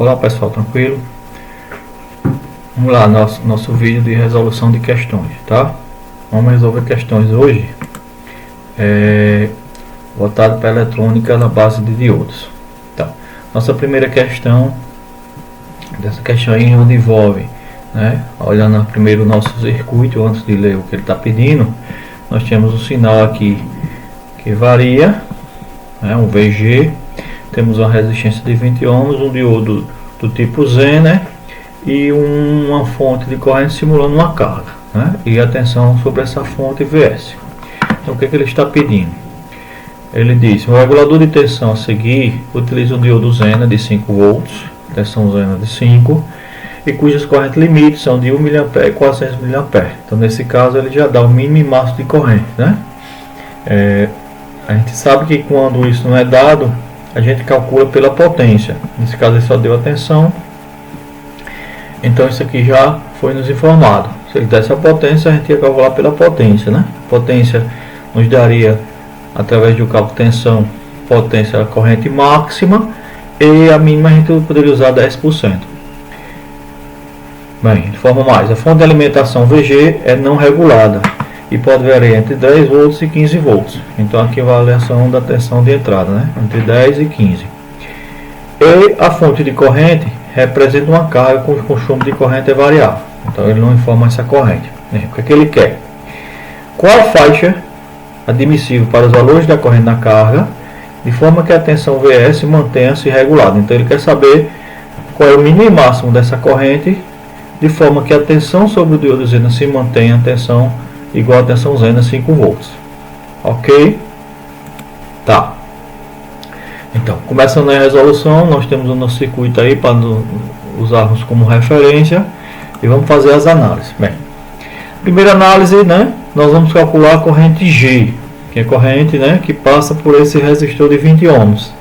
Olá pessoal, tranquilo? Vamos lá, nosso vídeo de resolução de questões, tá? Vamos resolver questões hoje voltado para a eletrônica na base de diodos, tá? Nossa primeira questão, dessa questão aí onde envolve, né? Olhando primeiro o nosso circuito, antes de ler o que ele está pedindo, nós temos um sinal aqui que varia, né? Um VG, temos uma resistência de 20 ohms, um diodo do tipo Z, né? E uma fonte de corrente simulando uma carga, né? E atenção sobre essa fonte VS. Então o que ele está pedindo? Ele diz: o regulador de tensão a seguir utiliza um diodo Zener de 5 volts, tensão Zener de 5, e cujas correntes limites são de 1 mA e 400 mA. Então nesse caso ele já dá o mínimo e máximo de corrente, né? A gente sabe que quando isso não é dado, a gente calcula pela potência. Nesse caso ele só deu a tensão, então isso aqui já foi nos informado. Se ele desse a potência, a gente ia calcular pela potência, né? Potência nos daria, através do cálculo de tensão, potência a corrente máxima, e a mínima a gente poderia usar 10%. Bem, de forma mais, a fonte de alimentação VG é não regulada e pode variar entre 10 volts e 15 volts. Então aqui a avaliação da tensão de entrada, né? Entre 10 e 15. E a fonte de corrente representa uma carga cujo consumo de corrente é variável. Então ele não informa essa corrente, né? O que é que ele quer? Qual a faixa admissível para os valores da corrente na carga, de forma que a tensão VS mantenha-se regulada. Então ele quer saber qual é o mínimo e máximo dessa corrente, de forma que a tensão sobre o diodo Zener se mantenha a tensão igual a tensão Zener 5 volts. Ok? Tá. Então, começando a resolução, nós temos o nosso circuito aí para usarmos como referência e vamos fazer as análises. Bem, primeira análise, né? Nós vamos calcular a corrente G, que é a corrente, né, que passa por esse resistor de 20 ohms.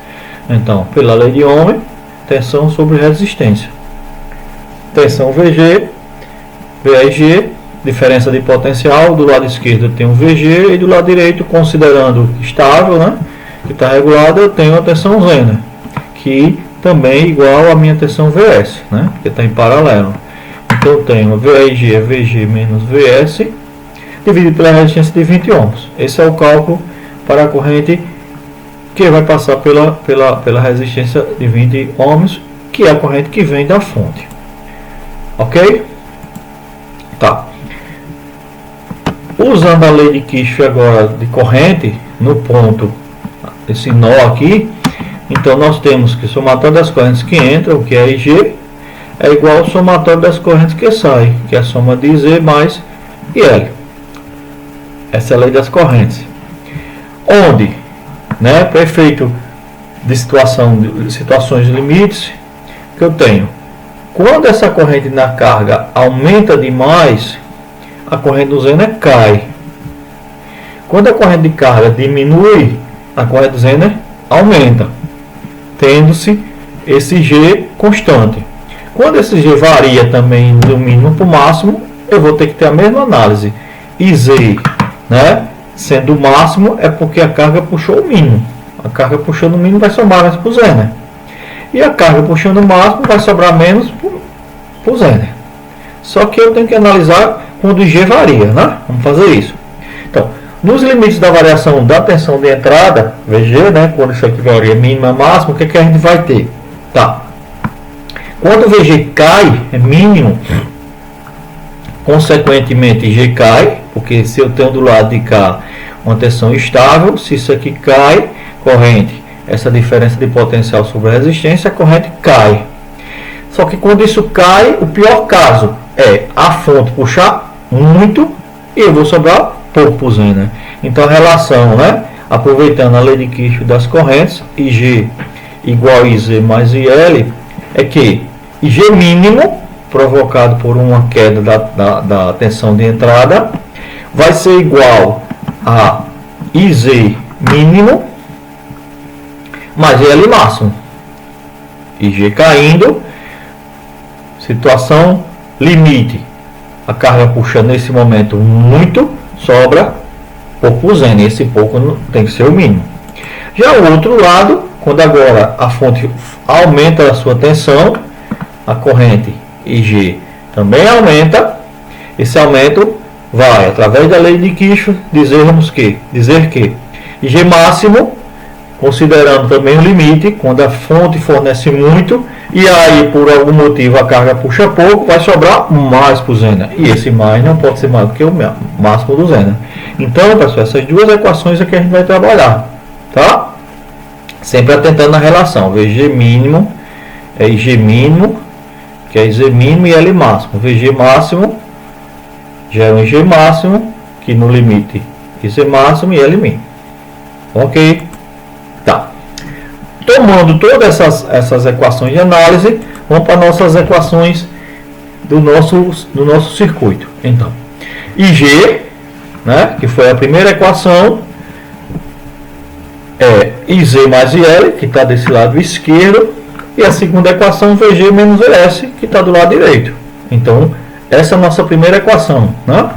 Então, pela lei de Ohm, tensão sobre resistência. Tensão VG, VG, diferença de potencial. Do lado esquerdo eu tenho VG e do lado direito, considerando estável, né, que está regulado, eu tenho a tensão Zener, que também é igual à minha tensão VS, né, que está em paralelo. Então eu tenho VG é VG menos VS, dividido pela resistência de 20 ohms. Esse é o cálculo para a corrente que vai passar pela resistência de 20 ohms, que é a corrente que vem da fonte. Ok? Tá. Usando a lei de Kirchhoff agora de corrente, no ponto, esse nó aqui, então nós temos que o somatório das correntes que entram, que é IG, é igual ao somatório das correntes que saem, que é a soma de Z mais IL. Essa é a lei das correntes. Onde, né, para efeito de situações limites, que eu tenho, quando essa corrente na carga aumenta demais, a corrente do Zener cai. Quando a corrente de carga diminui, a corrente do Zener aumenta, tendo-se esse G constante. Quando esse G varia também do mínimo para o máximo, eu vou ter que ter a mesma análise. E Z, né, sendo o máximo, é porque a carga puxou o mínimo. A carga puxando o mínimo vai sobrar mais para o Zener. E a carga puxando o máximo vai sobrar menos para o Zener. Só que eu tenho que analisar quando o G varia, né? Vamos fazer isso. Então, nos limites da variação da tensão de entrada, VG, né, quando isso aqui varia mínima máxima, o que, que a gente vai ter? Tá. Quando o VG cai, é mínimo, consequentemente G cai, porque se eu tenho do lado de cá uma tensão estável, se isso aqui cai, corrente, essa diferença de potencial sobre a resistência, a corrente cai. Só que quando isso cai, o pior caso é a fonte puxar muito e eu vou sobrar pouco para o Zener. Então a relação, né, aproveitando a lei de Kirchhoff das correntes, IG igual a IZ mais IL, é que IG mínimo, provocado por uma queda da tensão de entrada, vai ser igual a IZ mínimo mais IL máximo. IG caindo, situação limite, a carga puxa nesse momento muito, sobra pouco por Zener, esse pouco tem que ser o mínimo. Já o outro lado, quando agora a fonte aumenta a sua tensão, a corrente IG também aumenta. Esse aumento vai, através da lei de Kirchhoff, dizer que IG máximo, considerando também o limite, quando a fonte fornece muito, e aí por algum motivo a carga puxa pouco, vai sobrar mais para o Zener. E esse mais não pode ser maior do que o máximo do Zener. Então, pessoal, essas duas equações aqui a gente vai trabalhar, tá? Sempre atentando na relação. VG mínimo é IG mínimo, que é Z mínimo, e L máximo. VG máximo já é um IG máximo, que no limite IZ máximo e L mínimo. Ok? Tá. Tomando todas essas equações de análise, vamos para nossas equações do nosso circuito. Então, IG, né, que foi a primeira equação, é IZ mais IL, que está desse lado esquerdo, e a segunda equação, VG menos VS, que está do lado direito. Então, essa é a nossa primeira equação, né?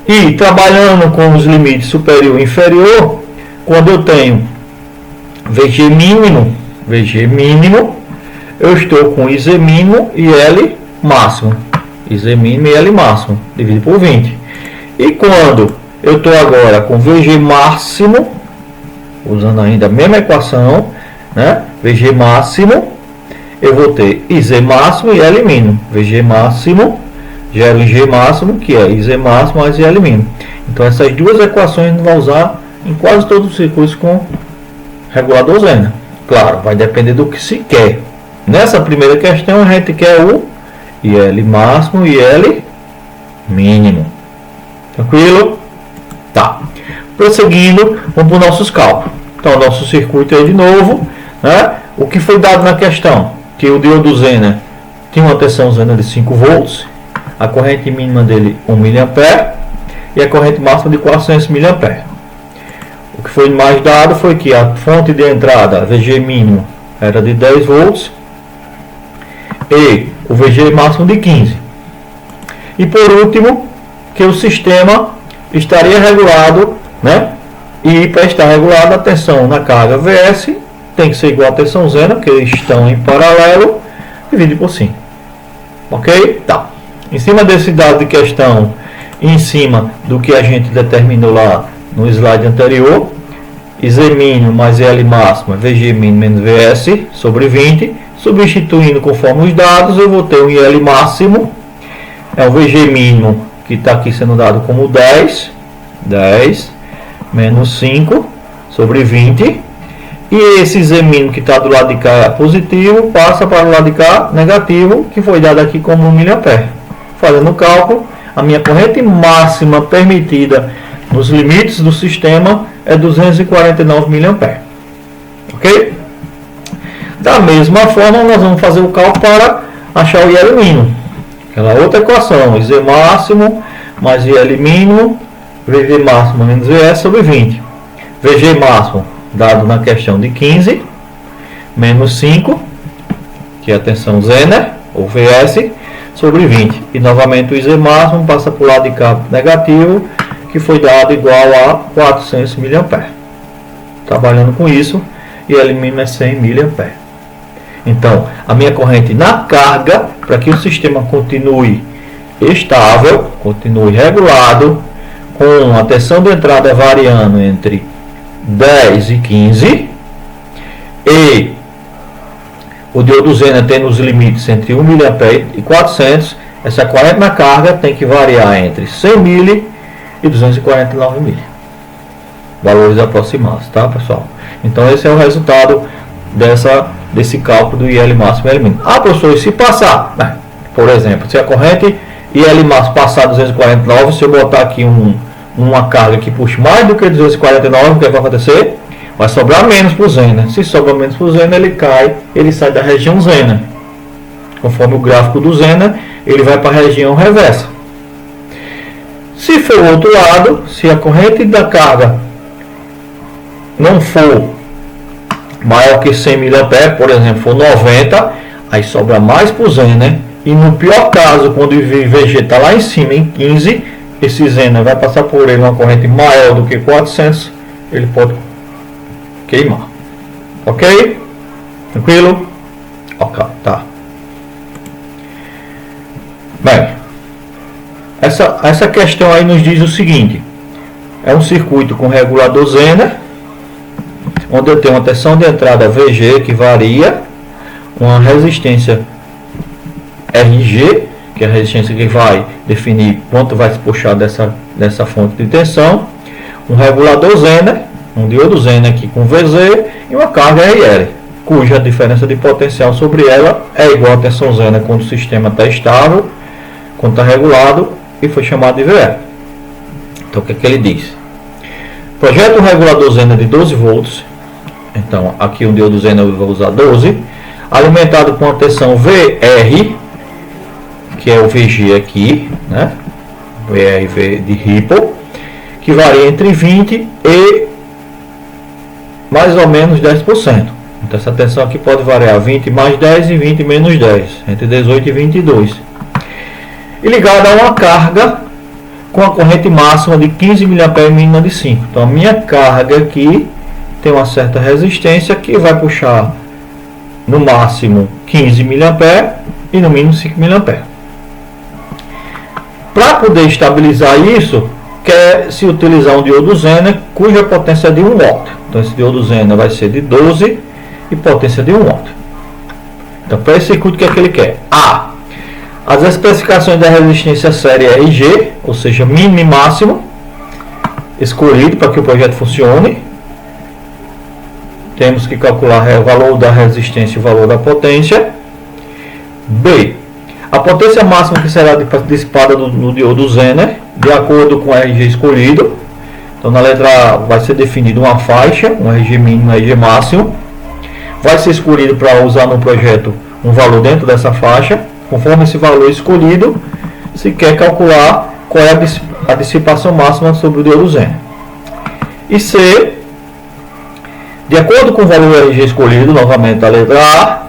E trabalhando com os limites superior e inferior, quando eu tenho VG mínimo, eu estou com IZ mínimo e L máximo. IZ mínimo e L máximo, dividido por 20. E quando eu estou agora com VG máximo, usando ainda a mesma equação, né? VG máximo, eu vou ter IZ máximo e L mínimo. VG máximo gera o IG máximo, que é IZ máximo mais IL mínimo. Então essas duas equações a gente vai usar em quase todos os circuitos com regulador Zener. Claro, vai depender do que se quer. Nessa primeira questão a gente quer o IL máximo e IL mínimo. Tranquilo? Tá. Prosseguindo, vamos para os nossos cálculos. Então, o nosso circuito aí de novo, né? O que foi dado na questão? Que o diodo Zener tinha uma tensão Zener de 5 volts, a corrente mínima dele 1 mA e a corrente máxima de 400 mA. O que foi mais dado foi que a fonte de entrada, VG mínimo, era de 10 volts e o VG máximo de 15. E por último, que o sistema estaria regulado, né? E para estar regulado, a tensão na carga VS tem que ser igual a tensão Zener, porque eles estão em paralelo, dividido por 5. Ok? Tá. Em cima desse dado de questão, em cima do que a gente determinou lá no slide anterior, IZ mínimo mais IL máximo, VG mínimo menos VS sobre 20, substituindo conforme os dados, eu vou ter um IL máximo, é o VG mínimo, que está aqui sendo dado como 10 menos 5 sobre 20, e esse Z mínimo que está do lado de cá positivo, passa para o lado de cá negativo, que foi dado aqui como 1 mA. Fazendo o cálculo, a minha corrente máxima permitida nos limites do sistema é 249 mA. Ok? Da mesma forma, nós vamos fazer o cálculo para achar o IL mínimo. Aquela outra equação, IZ máximo mais IL mínimo, VG máximo menos VS sobre 20. VG máximo, dado na questão de 15, menos 5, que é a tensão Zener, ou VS, sobre 20. E novamente o IZ máximo passa para o lado de cá negativo, que foi dado igual a 400 mA. Trabalhando com isso, IL mínimo é 100 mA. Então, a minha corrente na carga, para que o sistema continue estável, continue regulado, com a tensão de entrada variando entre 10 e 15, e o diodo Zener tendo os limites entre 1 mA e 400, essa corrente na carga tem que variar entre 100 mA e 249 mA. Valores aproximados, tá, pessoal? Então esse é o resultado desse cálculo do IL máximo e IL mínimo. Ah, professor, e se passar, né? Por exemplo, se a corrente IL máximo passar 249, se eu botar aqui uma carga que puxe mais do que 249, o que vai acontecer? Vai sobrar menos para o Zener. Se sobra menos para o Zener, ele cai, ele sai da região Zener. Conforme o gráfico do Zener, ele vai para a região reversa. Se for o outro lado, se a corrente da carga não for maior que 100 mA, por exemplo, for 90, aí sobra mais para o Zener. E no pior caso, quando o VG está lá em cima, em 15, esse Zener vai passar por ele uma corrente maior do que 400, ele pode queimar. Ok? Tranquilo? Ok, tá. essa questão aí nos diz o seguinte: é um circuito com regulador Zener, onde eu tenho uma tensão de entrada VG que varia, uma resistência RG, que é a resistência que vai definir quanto vai se puxar dessa fonte de tensão, um regulador Zener, um diodo Zener aqui com VZ e uma carga RL, cuja diferença de potencial sobre ela é igual a tensão Zener quando o sistema está estável, quando está regulado, e foi chamado de VE. Então o que é que ele diz? Projeta um regulador Zener de 12 volts, então aqui o diodo Zener eu vou usar 12, alimentado com a tensão VR, que é o VG aqui, né? VRV de Ripple, que varia entre 20 e mais ou menos 10%. Então essa tensão aqui pode variar 20 mais 10 e 20 menos 10, entre 18 e 22. E ligada a uma carga com a corrente máxima de 15 mA e mínima de 5. Então a minha carga aqui tem uma certa resistência que vai puxar no máximo 15 mA e no mínimo 5 mA. Para poder estabilizar isso, quer se utilizar um diodo Zener cuja potência é de 1 watt. Então esse diodo Zener vai ser de 12 e potência de 1 watt. Então para esse circuito, o que é que ele quer? As especificações da resistência série RG, ou seja, mínimo e máximo, escolhido para que o projeto funcione. Temos que calcular o valor da resistência e o valor da potência. B. A potência máxima que será dissipada no diodo Zener, de acordo com o RG escolhido. Então na letra A vai ser definida uma faixa, um RG mínimo e um RG máximo. Vai ser escolhido para usar no projeto um valor dentro dessa faixa. Conforme esse valor escolhido, se quer calcular qual é a dissipação máxima sobre o diodo Zener. E C. De acordo com o valor RG escolhido, novamente a letra A,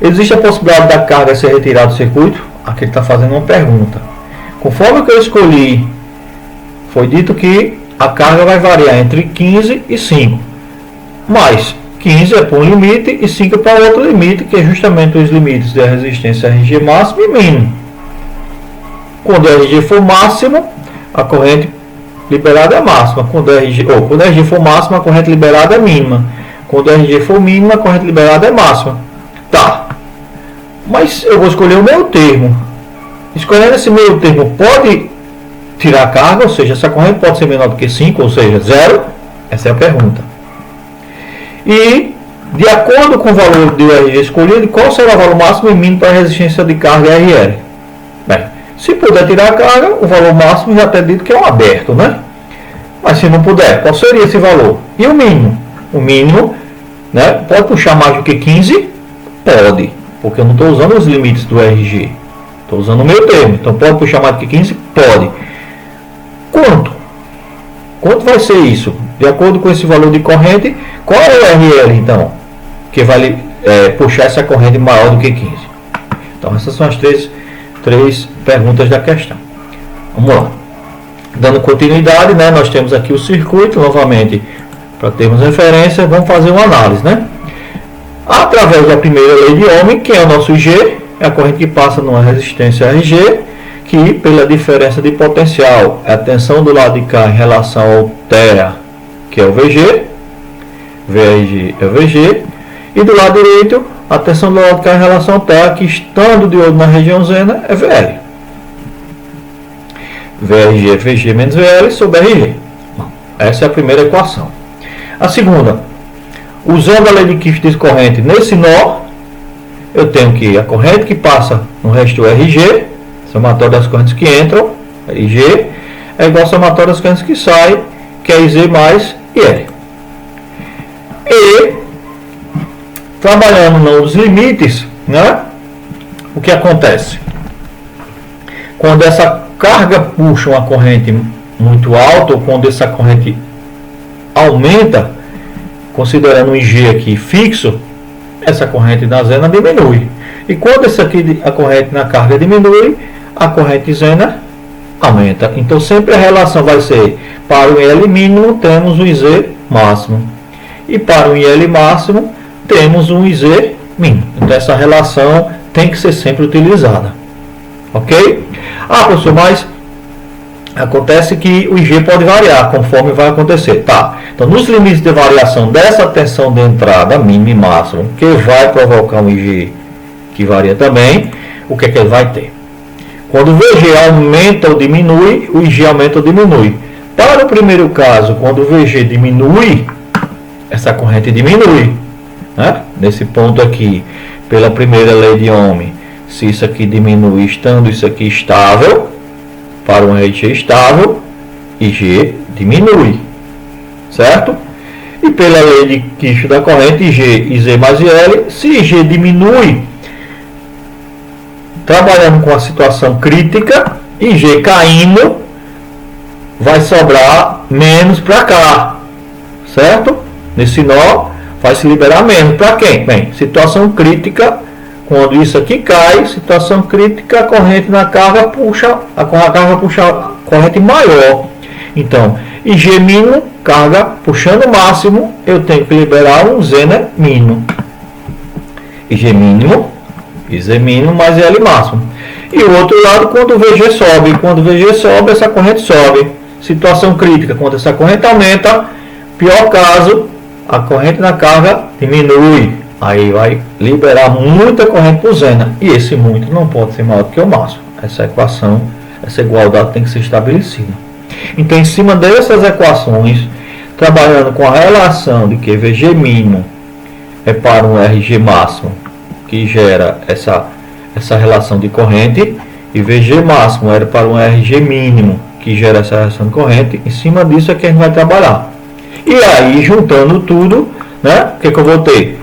existe a possibilidade da carga ser retirada do circuito? Aqui ele está fazendo uma pergunta. Conforme o que eu escolhi, foi dito que a carga vai variar entre 15 e 5. Mas 15 é para um limite e 5 é para outro limite, que é justamente os limites da resistência RG máximo e mínimo. Quando o RG for máximo, a corrente liberada é máxima. Quando o RG for máximo, a corrente liberada é mínima. Quando o RG for mínima, a corrente liberada é máxima. Tá. Mas eu vou escolher o meio termo. Escolhendo esse meio termo, pode tirar a carga, ou seja, essa corrente pode ser menor do que 5, ou seja, 0? Essa é a pergunta. E, de acordo com o valor do RG escolhido, qual será o valor máximo e mínimo para a resistência de carga RL? Bem, se puder tirar a carga, o valor máximo já está dito que é um aberto, né? Mas se não puder, qual seria esse valor? E o mínimo? O mínimo, né, pode puxar mais do que 15? Pode, porque eu não estou usando os limites do RG. Estou usando o meio termo. Então pode puxar mais do que 15? Pode. Quanto? Quanto vai ser isso? De acordo com esse valor de corrente, qual é o RL então? Que vai puxar essa corrente maior do que 15. Então essas são as três perguntas da questão. Vamos lá. Dando continuidade, né, nós temos aqui o circuito, novamente, para termos referência, vamos fazer uma análise, né? Através da primeira lei de Ohm, que é o nosso G, é a corrente que passa numa resistência RG, que pela diferença de potencial, a tensão do lado de cá em relação ao TEA, que é o VG, VRG é o VG, e do lado direito, a tensão do lado de cá em relação ao TEA, que estando o diodo na região Zener, é VL. VRG é VG menos VL sobre RG. Bom, essa é a primeira equação. A segunda, usando a lei de Kirchhoff corrente nesse nó, eu tenho que a corrente que passa no resto do RG, somatório das correntes que entram, RG, é igual ao somatório das correntes que saem, que é IZ mais IL. E, trabalhando nos limites, né, o que acontece? Quando essa carga puxa uma corrente muito alta, ou quando essa corrente aumenta, considerando o IG aqui fixo, essa corrente da Zener diminui. E quando essa aqui, a corrente na carga diminui, a corrente Zener aumenta. Então sempre a relação vai ser, para o IL mínimo temos um IZ máximo. E para o IL máximo temos um IZ mínimo. Então essa relação tem que ser sempre utilizada. Ok? Ah, professor, mas Acontece que o IG pode variar conforme vai acontecer. Tá. Então, nos limites de variação dessa tensão de entrada, mínimo e máximo, que vai provocar um IG que varia também, o que é que ele vai ter? Quando o VG aumenta ou diminui, o IG aumenta ou diminui. Para o primeiro caso, quando o VG diminui, essa corrente diminui. Né? Nesse ponto aqui, pela primeira lei de Ohm, se isso aqui diminui estando isso aqui estável, para um RG estável, IG diminui, certo? E pela lei de Kirchhoff da corrente, IG, IZ mais IL, se IG diminui, trabalhando com a situação crítica, IG caindo, vai sobrar menos para cá, certo? Nesse nó, vai se liberar menos. Para quem? Bem, situação crítica, quando isso aqui cai, situação crítica, a corrente na carga puxa, a carga puxa a corrente maior. Então, IG mínimo, carga puxando máximo, eu tenho que liberar um Zener mínimo. IG mínimo, IZ mínimo mais IL máximo. E o outro lado, quando o VG sobe. Quando o VG sobe, essa corrente sobe. Situação crítica, quando essa corrente aumenta, pior caso, a corrente na carga diminui. Aí vai liberar muita corrente para o Zener. E esse muito não pode ser maior do que o máximo. Essa equação, essa igualdade tem que ser estabelecida. Então, em cima dessas equações, trabalhando com a relação de que VG mínimo é para um RG máximo, que gera essa relação de corrente, e VG máximo era para um RG mínimo, que gera essa relação de corrente, em cima disso é que a gente vai trabalhar. E aí, juntando tudo, né, o que eu vou ter?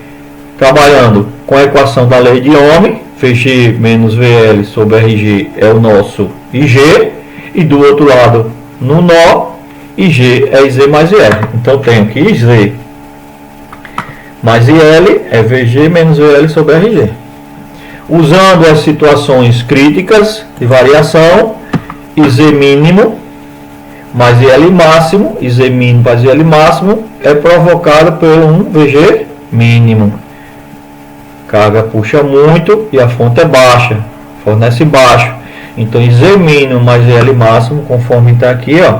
Trabalhando com a equação da lei de Ohm, VG menos VL sobre RG é o nosso IG, e do outro lado, no nó, IG é IZ mais IL. Então, tenho que IZ mais IL é VG menos VL sobre RG. Usando as situações críticas de variação, IZ mínimo mais IL máximo, IZ mínimo mais IL máximo, é provocado por um VG mínimo. Carga puxa muito e a fonte é baixa, fornece baixo. Então, IZ mínimo mais IL máximo, conforme está aqui, ó,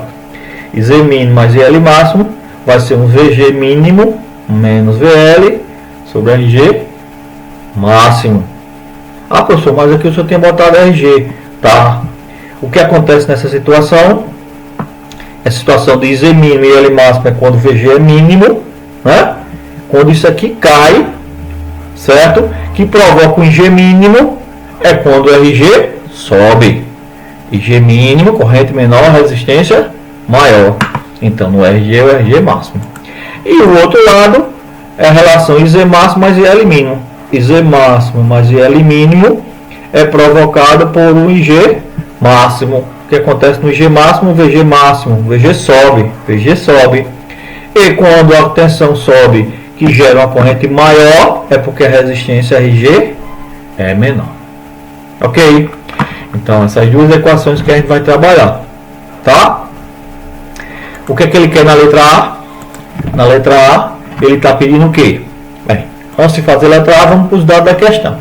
IZ mínimo mais IL máximo, vai ser um VG mínimo menos VL sobre RG máximo. Ah, professor, mas aqui eu só tinha botado RG. Tá. O que acontece nessa situação? A situação de IZ mínimo e IL máximo é quando o VG é mínimo, né? Quando isso aqui cai, certo? Que provoca um IG mínimo é quando o RG sobe. IG mínimo, corrente menor, resistência maior. Então, no RG é o RG máximo. E o outro lado é a relação IZ máximo mais IL mínimo. IZ máximo mais IL mínimo é provocado por um IG máximo. O que acontece no IG máximo? VG máximo. VG sobe. E quando a tensão sobe, que gera uma corrente maior, é porque a resistência RG é menor. Ok? Então, essas duas equações que a gente vai trabalhar. Tá? O que é que ele quer na letra A? Na letra A, ele está pedindo o quê? Bem, antes de fazer a letra A, vamos para os dados da questão.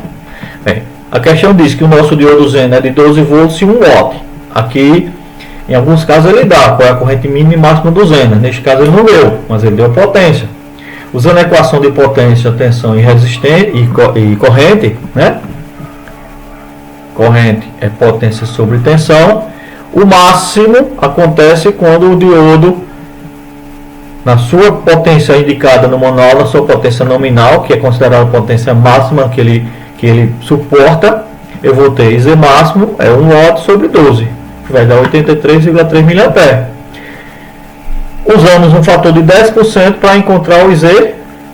Bem, a questão diz que o nosso diodo Zener é de 12 volts e 1 watt. Aqui, em alguns casos, ele dá qual é a corrente mínima e máxima do Zener. Neste caso, ele não deu, mas ele deu potência. Usando a equação de potência, tensão e resistência e corrente, né? Corrente é potência sobre tensão. O máximo acontece quando o diodo, na sua potência indicada no manual, na sua potência nominal, que é considerada a potência máxima que ele suporta, eu vou ter IZ máximo, é 1 watt sobre 12, que vai dar 83,3 mA. Usamos um fator de 10% para encontrar o IZ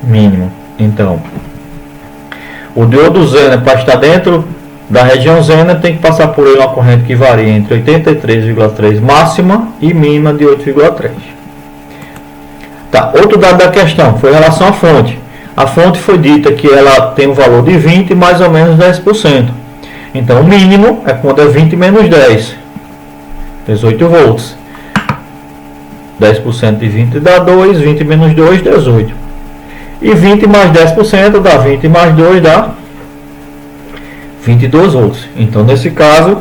mínimo. Então, o diodo Zener, para estar dentro da região Zener, tem que passar por ele uma corrente que varia entre 83,3 máxima e mínima de 8,3. Tá, outro dado da questão foi em relação à fonte. A fonte foi dita que ela tem um valor de 20 e mais ou menos 10%. Então, o mínimo é quando é 20 menos 10, 18 volts. 10% de 20 dá 2, 20 menos 2, 18. E 20 mais 10% dá 20 mais 2 dá 22 volts. Então, nesse caso,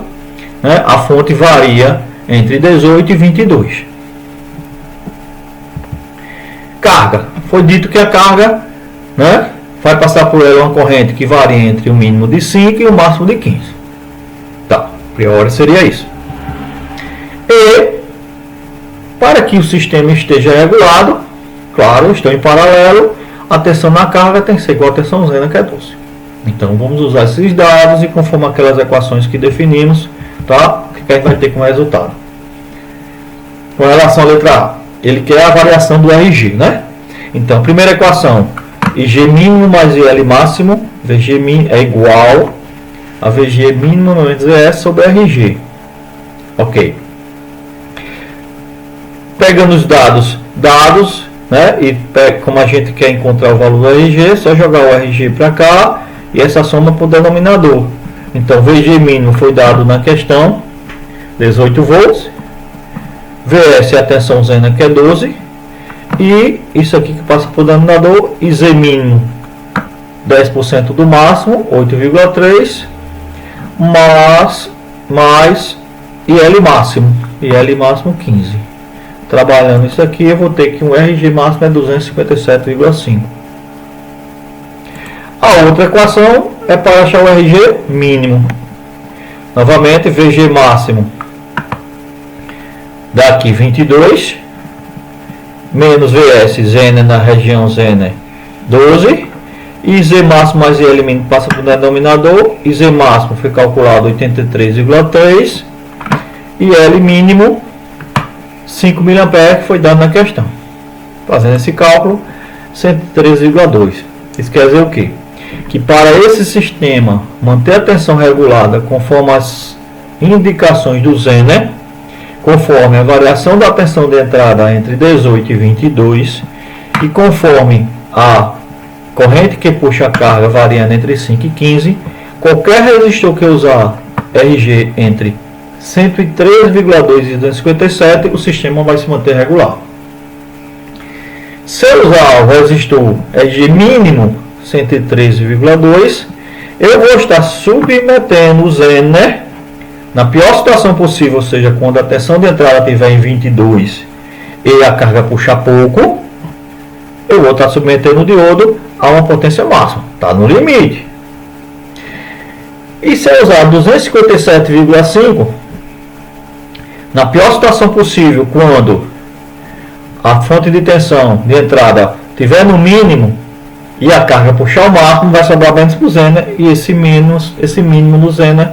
né, a fonte varia entre 18 e 22. Carga. Foi dito que a carga, né, vai passar por ela uma corrente que varia entre o mínimo de 5 e o máximo de 15. Tá, a priori seria isso. E, para que o sistema esteja regulado, claro, estão em paralelo, a tensão na carga tem que ser igual a tensão Zener, que é 12. Então, vamos usar esses dados e conforme aquelas equações que definimos, tá? O que a gente vai ter como resultado? Com relação à letra A, ele quer a variação do RG, né? Então, primeira equação, IG mínimo mais IL máximo, VG mínimo é igual a VG mínimo menos VS sobre RG. Ok. Pegando os dados, né? E como a gente quer encontrar o valor do RG, é só jogar o RG para cá e essa soma para o denominador. Então, VG mínimo foi dado na questão, 18 volts. VS é a tensão Zener, que é 12. E isso aqui que passa para o denominador, IZ mínimo 10% do máximo, 8,3, mais IL máximo 15. Trabalhando isso aqui, eu vou ter que o RG máximo é 257,5. A outra equação é para achar o RG mínimo. Novamente, VG máximo daqui 22, menos VS, Zener na região Zener, 12, e Z máximo mais IL mínimo passa para o denominador, e Z máximo foi calculado 83,3, e L mínimo 5 mA, que foi dado na questão. Fazendo esse cálculo, 103,2. Isso quer dizer o quê? Que para esse sistema manter a tensão regulada conforme as indicações do Zener, conforme a variação da tensão de entrada entre 18 e 22 e conforme a corrente que puxa a carga variando entre 5 e 15, qualquer resistor que usar RG entre 103,2 e 257, o sistema vai se manter regular. Se eu usar o resistor RG mínimo 113,2, eu vou estar submetendo o Zener na pior situação possível, ou seja, quando a tensão de entrada estiver em 22 e a carga puxar pouco, eu vou estar submetendo o diodo a uma potência máxima. Está no limite. E se eu usar 257,5, na pior situação possível, quando a fonte de tensão de entrada estiver no mínimo e a carga puxar o máximo, vai sobrar menos para o Zener, e esse mínimo do Zener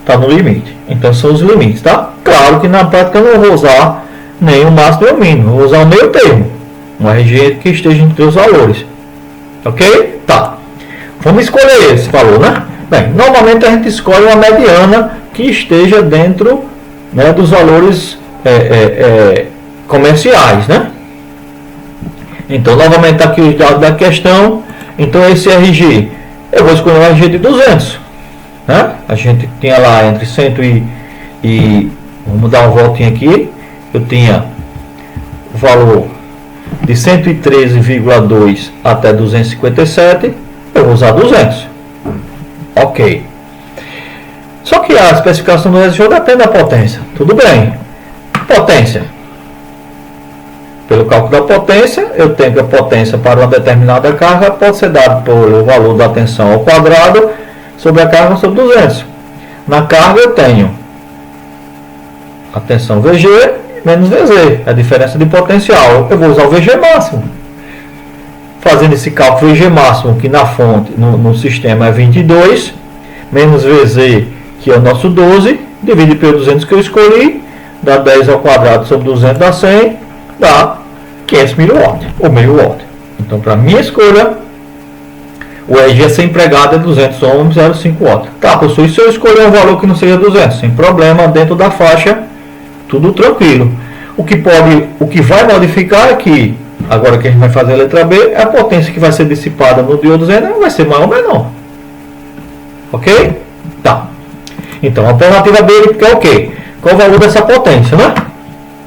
está no limite. Então são os limites, tá? Claro que na prática eu não vou usar nem o máximo nem o mínimo, eu vou usar o meio termo, um RG que esteja entre os valores. Ok? Tá. Vamos escolher esse valor, né? Bem, normalmente a gente escolhe uma mediana que esteja dentro, né, dos valores comerciais, né? Então, novamente aqui os dados da questão. Então, esse RG, eu vou escolher um RG de 200, né? A gente tinha lá entre 100 e vamos dar uma voltinha aqui. Eu tinha o valor de 113,2 até 257. Eu vou usar 200. Ok. Só que a especificação do resistor depende da potência. Tudo bem. Potência. Pelo cálculo da potência, eu tenho que a potência para uma determinada carga pode ser dada pelo valor da tensão ao quadrado sobre a carga sobre 200. Na carga eu tenho a tensão VG menos VZ, a diferença de potencial. Eu vou usar o VG máximo. Fazendo esse cálculo VG máximo, que na fonte, no sistema é 22, menos VZ, que é o nosso 12, divide pelo 200 que eu escolhi, dá 10 ao quadrado sobre 200 dá 100, dá 500 mW, ou meio watt. Então, para minha escolha, o RG a ser empregado é 200 ohms, 0,5 watt. Tá, professor, e se eu escolher um valor que não seja 200? Sem problema, dentro da faixa, tudo tranquilo. O que vai modificar é que, agora que a gente vai fazer a letra B, a potência que vai ser dissipada no diodo Zener vai ser maior ou menor. Ok? Tá. Então, a alternativa B ele quer o quê? Qual o valor dessa potência, né?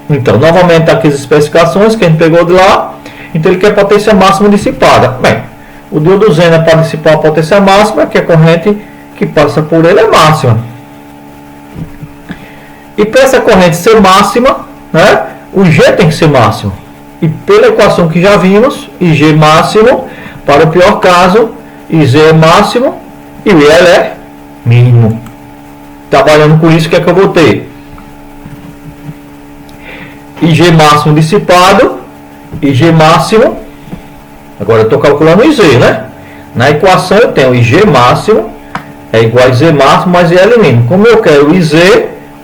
Então, novamente, aqui as especificações que a gente pegou de lá. Então, ele quer a potência máxima dissipada. Bem, o diodo Zener para dissipar a potência máxima, que a corrente que passa por ele é máxima. E para essa corrente ser máxima, né, o G tem que ser máximo. E pela equação que já vimos, IG máximo, para o pior caso, IZ é máximo e o IL é mínimo. Trabalhando com isso, o que é que eu vou ter? IG máximo dissipado, IG máximo, agora eu estou calculando o IZ, né? Na equação eu tenho IG máximo é igual a IZ máximo mais IL mínimo. Como eu quero o IZ,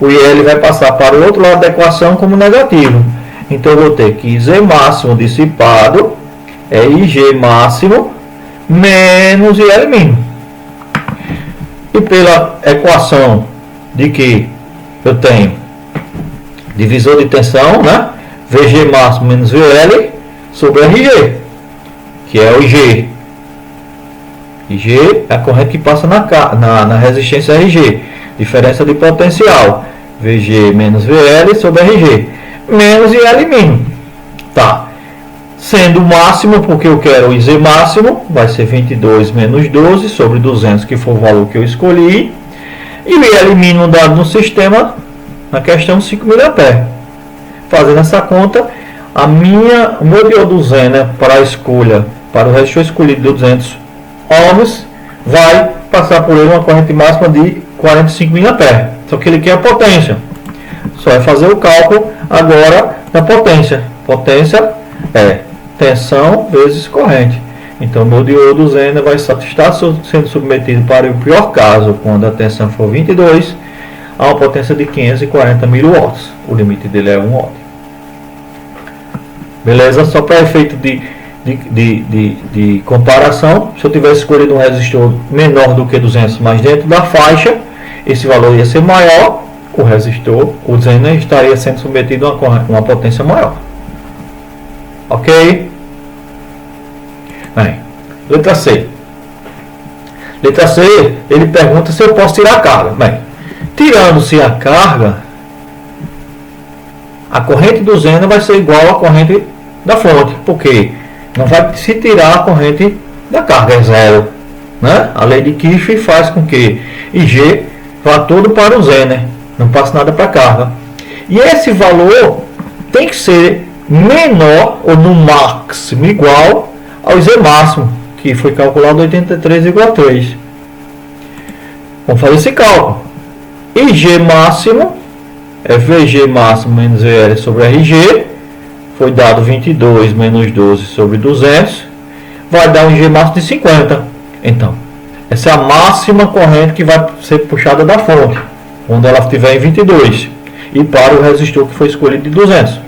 o IL vai passar para o outro lado da equação como negativo. Então eu vou ter que IZ máximo dissipado é IG máximo menos IL mínimo. E pela equação de que eu tenho divisor de tensão, né? VG máximo menos VL sobre RG, que é o IG. IG é a corrente que passa na resistência RG. Diferença de potencial. VG menos VL sobre RG. Menos IL mínimo. Tá. Sendo o máximo, porque eu quero o IZ máximo, vai ser 22 menos 12 sobre 200, que foi o valor que eu escolhi. E o IL mínimo dado no sistema, na questão 5 mA. Fazendo essa conta, o meu diodo Zener para a escolha, para o resistor escolhido de 200 ohms, vai passar por ele uma corrente máxima de 45 mA. Só que ele quer a potência. Só é fazer o cálculo agora da potência. Potência é tensão vezes corrente. Então, o meu diodo Zener vai estar sendo submetido para o pior caso, quando a tensão for 22, a uma potência de 540 mW. O limite dele é 1 watt. Beleza? Só para efeito de comparação, se eu tivesse escolhido um resistor menor do que 200, mas dentro da faixa, esse valor ia ser maior, o resistor, o Zener, estaria sendo submetido a uma potência maior. Ok? Bem, letra C. Letra C, ele pergunta se eu posso tirar a carga. Bem, tirando-se a carga, a corrente do Zener vai ser igual à corrente da fonte, porque não vai se tirar a corrente da carga, é zero, né? A lei de Kirchhoff faz com que IG vá todo para o Zener, não passa nada para a carga. E esse valor tem que ser menor ou no máximo igual ao Z máximo, que foi calculado 83,3. Vamos fazer esse cálculo. IG máximo é VG máximo menos VL sobre RG. Foi dado 22 menos 12 sobre 200. Vai dar um IG máximo de 50. Então, essa é a máxima corrente que vai ser puxada da fonte, quando ela estiver em 22. E para o resistor que foi escolhido de 200.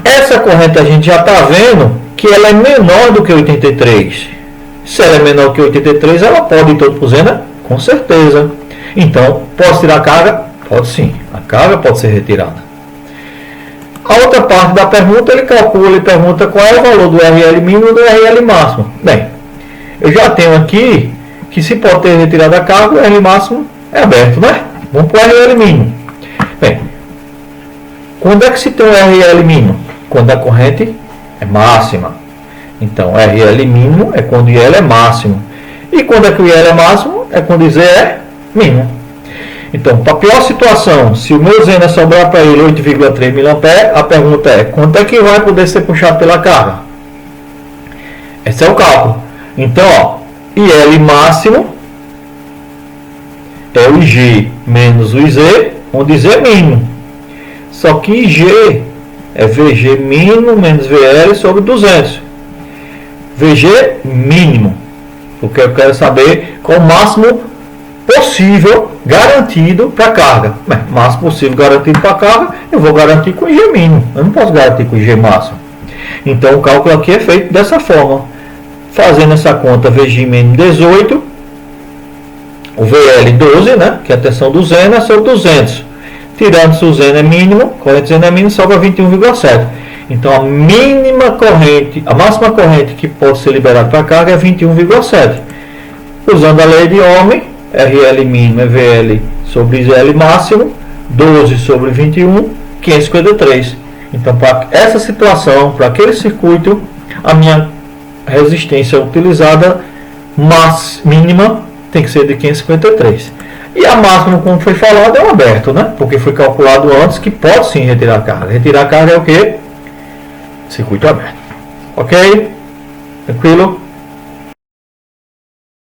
Essa corrente a gente já está vendo que ela é menor do que 83. Se ela é menor que 83, ela pode ir todo para o Zener? Com certeza. Então, posso tirar a carga? Pode sim. A carga pode ser retirada. A outra parte da pergunta, ele calcula e pergunta qual é o valor do RL mínimo e do RL máximo. Bem, eu já tenho aqui que se pode ter retirado a carga, o RL máximo é aberto, né? Vamos para o RL mínimo. Bem, quando é que se tem o RL mínimo? Quando a corrente é máxima. Então, RL mínimo é quando IL é máximo. E quando é que o IL é máximo? É quando IZ é mínimo. Então, para a pior situação, se o meu Zener sobrar para ele 8,3 mA, a pergunta é, quanto é que vai poder ser puxado pela carga? Esse é o cálculo. Então, ó, IL máximo é o IG menos o IZ, onde IZ é mínimo. Só que IG é VG mínimo menos VL sobre 200. VG mínimo, porque eu quero saber qual o máximo possível garantido para a carga. Bem, máximo possível garantido para a carga, eu vou garantir com IG mínimo. Eu não posso garantir com IG máximo. Então o cálculo aqui é feito dessa forma. Fazendo essa conta, VG mínimo 18, o VL 12, né, que é a tensão do Zener, sobre 200. Tirando-se o Zener mínimo, corrente Zener mínimo sobra 21,7. Então a mínima corrente, a máxima corrente que pode ser liberada para a carga é 21,7. Usando a lei de Ohm, RL mínimo é VL sobre IL máximo, 12 sobre 21, 553. Então, para essa situação, para aquele circuito, a minha resistência utilizada mínima tem que ser de 553. E a máxima, como foi falado, é o aberto, né? Porque foi calculado antes que pode sim retirar a carga. Retirar a carga é o quê? Circuito aberto. Ok? Tranquilo?